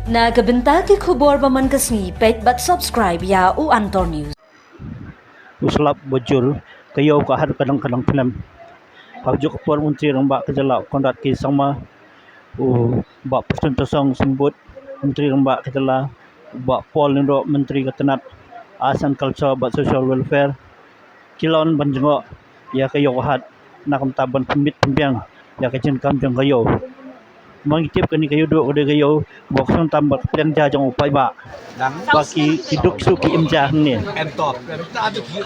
Nagabenta ki khobor baman kasni page but subscribe ya u Antor News. Uslap bojul kayo kahar kadang-kadang film pajuk por menteri rambak kejala kondat ki sama bak persentasang sembut menteri rambak kejala bak pol nindo menteri ketenat asan culture bak social welfare kilon banjengok ya kayo kahat nakam taban pemit pembiang ya kecen kam jang kayo mangitip kani kayo do ode kayo boksong tambak pembiang jajang upai bak baki hidup suki imjah ni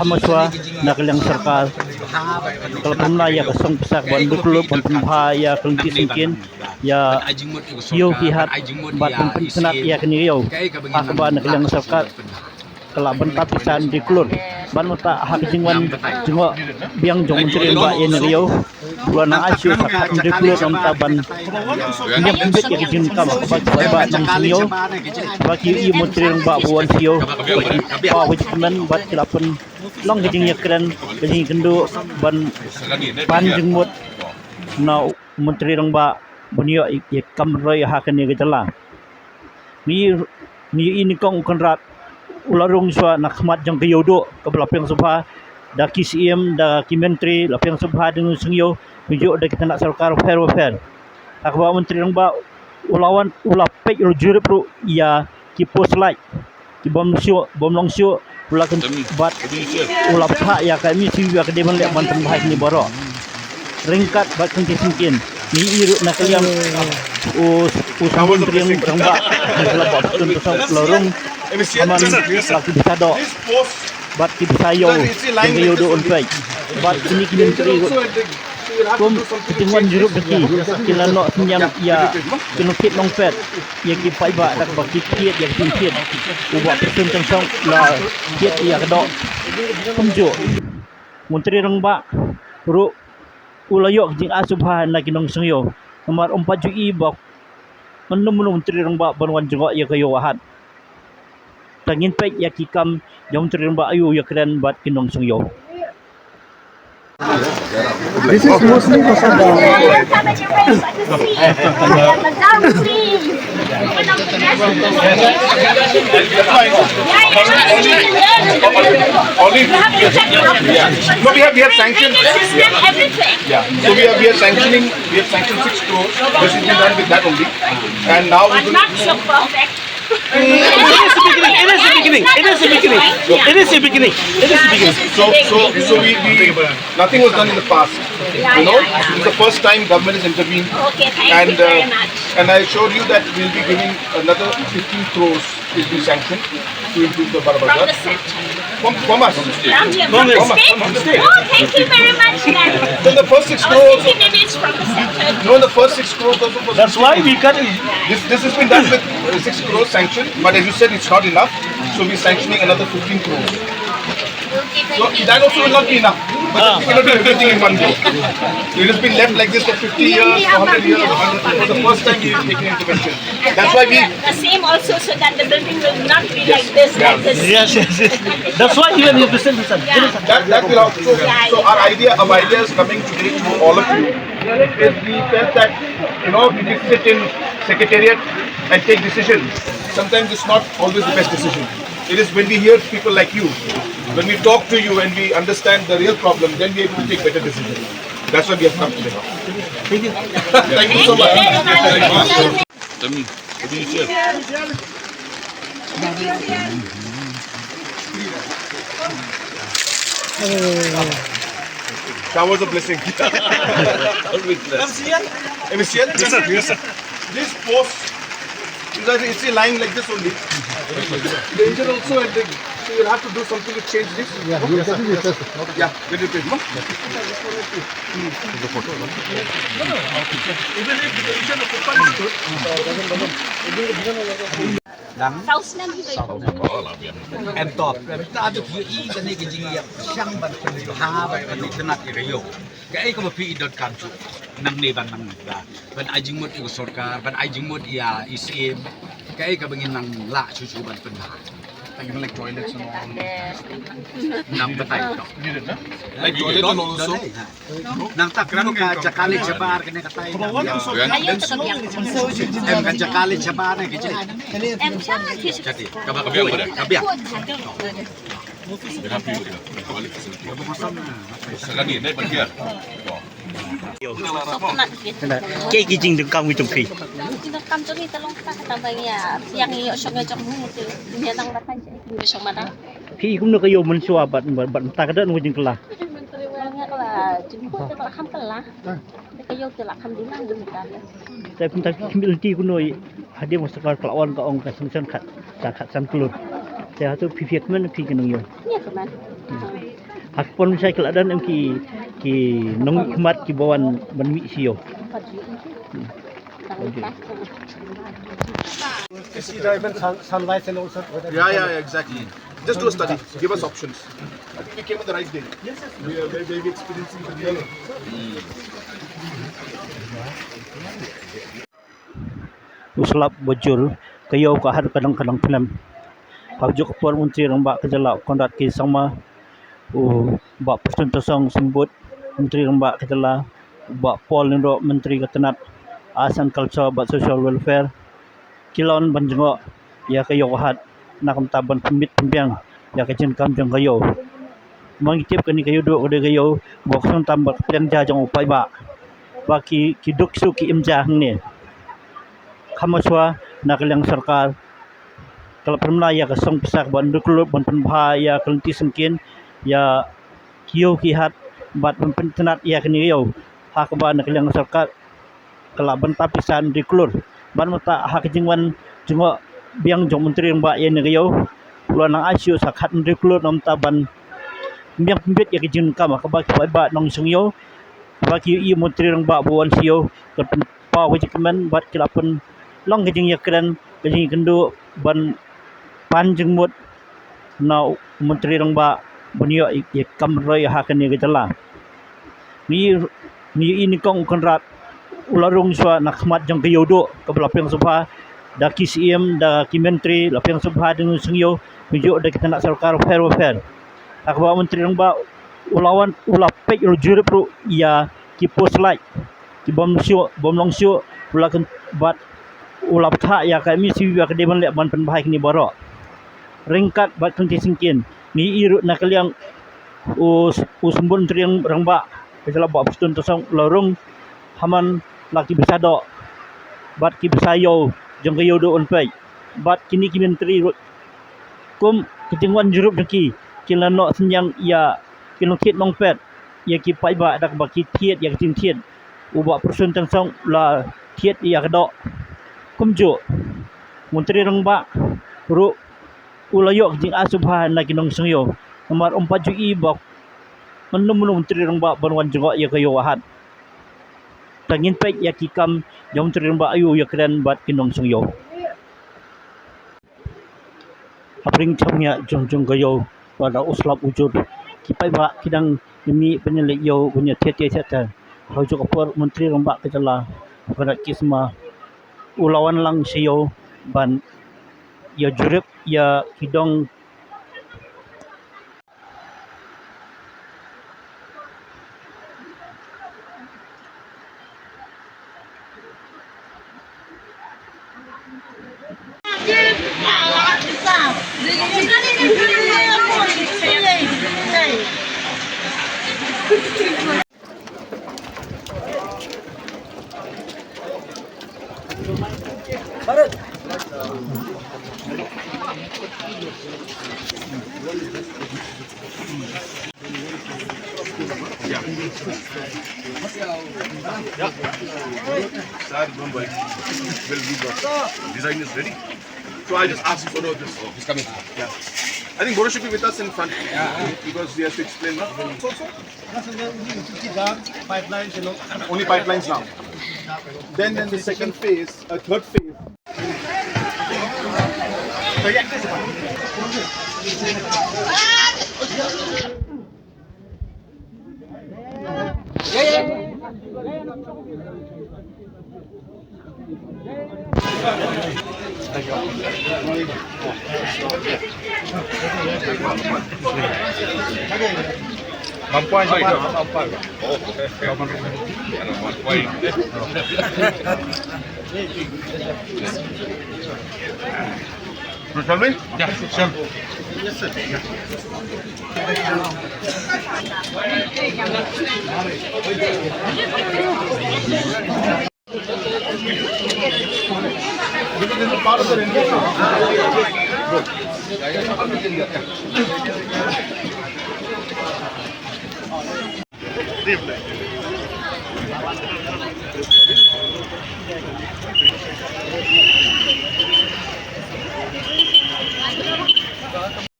hamaswa nakaliang sarkal kalau pemla ya kasong pesak banduk lu pembahaya kelenti singkin ya yo kihat bat pensenat ya kini yo akba nakaliang sarkal kelaban tapisan di klur ban mata hak jingwan jengok biang jong menteri mbak ye yo bulan asyu hak di klur am taban nyam pembet ya kijin kam ba nang yo bagi i menteri mbak buan sio pa wajibman bat kelapan long kijing yakran kijing kendu ban jengmut na menteri mbak bunyo kam roy hak ni gejala ni ini kong konrat ularung swa nakmat jang kayodo ke belapang subha da KCM da kimentri lapang subha dengan sengyo mejo da kita nak sarkar fair akba menteri rang ba ulawan ulapek jurip ru ya ki post like ki bom longsyo ulakan bat ulap ha ya kami si ya kedeman lek banten bahai ni baro ringkat bat singkin ni iru nakaliam usahun menteri rang ba kelabak betul pasal lorong aman laki bisa do bat ki bisa yo dengan do on play bat ini kini menteri kum ketingwan juruk deki kila no senyam ya kinukit long pet ya ki pai ba dak baki kiet ya kiet ubah persen tentang la kiet ya kedok kumjo menteri rang ba ru ulayok jing asubha na kinong sengyo nomor 4 jui bak menemu menteri rang ba banwan jengok ya kayo wahat tangin pek ya kikam yang terima ayu ya keren bat kinong sungyo. This is mostly for No, we have sanctioned everything. Yeah. So we are sanctioning. We have sanctioned 6 crores. This has been done with that only. And now we will. Not so perfect. It is the beginning. So we nothing was done in the past. You know, this is the first time government has intervened. Okay, thank you very much. And I assure you that we'll be giving another 15 crores is being sanctioned to improve the Bara From Bazar. the center. From us. From the state? Oh, thank you very much, then. So the first 6 I was crores. thinking maybe it's from the center. No, the first 6 crores also for. That's why we cut it. This has been done with 6 crores sanctioned, but as you said, it's not enough. So we're sanctioning another 15 crores. So that also will not be enough. But we cannot do everything in one go. It has been left like this for 50 years, for 100 years. For the first time we are taking intervention. That's why we. The same also, so that the building will not be like this, like this. Yes. That's why even you listen. That will help. So our idea is coming today to all of you. Is we felt that, you know, if you sit in secretariat and take decisions, sometimes it's not always the best decision. It is when we hear people like you, when we talk to you and we understand the real problem, then we are able to take better decisions. That's why we have come today. Thank you. Thank you so much. Showers of blessing. Always blessed. Yes, sir. This post, it's a line like this only. The engine also, and so you'll have to do something to change this. Yeah, get it, no? Saus na dito. Entop, tapi i kan ni kijing ya siang ban ha ban ni tenat irayo. Kai ko mapi idot kamcu nang ni ban nang da. Ban ajing mot i sarkar, ban ajing mot ya isim. Kai ka bangin nang la cucu ban penha. like toilets and all. Nang batay to. Like toilet and also. Nang takrang ka jakalit sa bar kini katay. Ayaw sa kabiyang. Em ka jakalit sa bar ni kini. Em siya, kiss. Jadi kabiyak. Kabiyak. Kay gijing deng kang witung ki. Kita kam tu ni talong kita kata ya, yang iyo syong ngejok muti. Dia nang rakan siya, hindi syong mana. Ki kum no kayo mun suwa bat ta kadan wajing kelah. Nga kala, jemput kita kam kala. Kayo tila kam di nang gumitan. Tapi pun tak kimbil ti kunoi hadir masa kelawan ka ong ka singsan khat san kelut. Saya tu pifiat man pi kenung yo. Iya teman. Hak pon saya keladan em ki nong khmat ki bawan ban mi siyo. Yeah, exactly. Just do a study. Give us options. I think we came on the right day. Yes, we are very experiencing the real. Uslap bojur kayo ka har kadang-kadang film. Pagjuk por menteri rang ba kejala kondat ki sama ba presentasi sembut menteri rang ba kejala ba pol ndo menteri ketenat asan culture ba social welfare kilon banjengok ya kayo hat nakam taban pemit pembiang ya kecen kampung kayo mangitip kani kayo do kode kayo boksong tambak pembiang jajang upai ba ki duk su ki imja ni kamaswa nakaliang sarkar kalau pernah ya kesong pesak bandu kelut ban penbha ya kelenti sengkin ya kiyo kihat bat pentenat ya kini yo hak ba nakaliang sarkar kelaban tapisan di kelur ban mata hak jingwan jengok biang jong menteri mbak ya ni yo luan nang asyu sakhat di kelur nam taban biang pembit ya kijing kam ka ba ba nong sung yo ba ki i menteri mbak buan siyo ke pa wajikemen bat kilapen long kijing ya keren kijing kendu ban panjang mut na menteri rang ba bunyo ikam roy hakan ni gejala ni ini kong konrat ularung swa nakmat jang kayodo ke belapang subha da KCM da ki menteri lapang subha dengan sengyo mejo da kita nak sarkar fair akba menteri rang ba ulawan ulapek jurup ru ya ki post like ki bom longsyo ulakan bat ulap tha ya kami si ya kedeman lek ban penbahai ni borok ringkat bat kunti singkin ni irut nakaliang usembun triang rangba kesalah buat pustun tosong lorong haman laki besado bat ki besayo jong kayo do onpai bat kini ki menteri kum ketingwan jurup neki kilano senyang ya kilokit nongpet ya ki pai ba dak ba ki tiet ya tin tiet ubak pustun tosong la tiet ya kedok kumjo menteri rangba ru ulayok jing asubha na kinong sengyo nomor 4 jui bak menum menteri rang ba banwan jengok ya kayo wahat tangin pek ya kikam jom menteri rang ba ayu ya keren bat kinong sengyo apring chamnya jong kayo pada uslap ujur kipai ba kidang demi penyelik yo punya tiet-tiet haujuk apor menteri rang ba kejala pada kisma ulawan lang siyo ban ya jurip ya hidong Sir, remember, design is ready. So I just asked you for this. Oh, he's coming. Yeah. I think Boris should be with us in front because he has to explain. Pipelines, you know. Only pipelines now. Then the second phase, third phase. So yeah, Mampuan siapa? Shall we? Ya, siap. Because this is part of the renewal.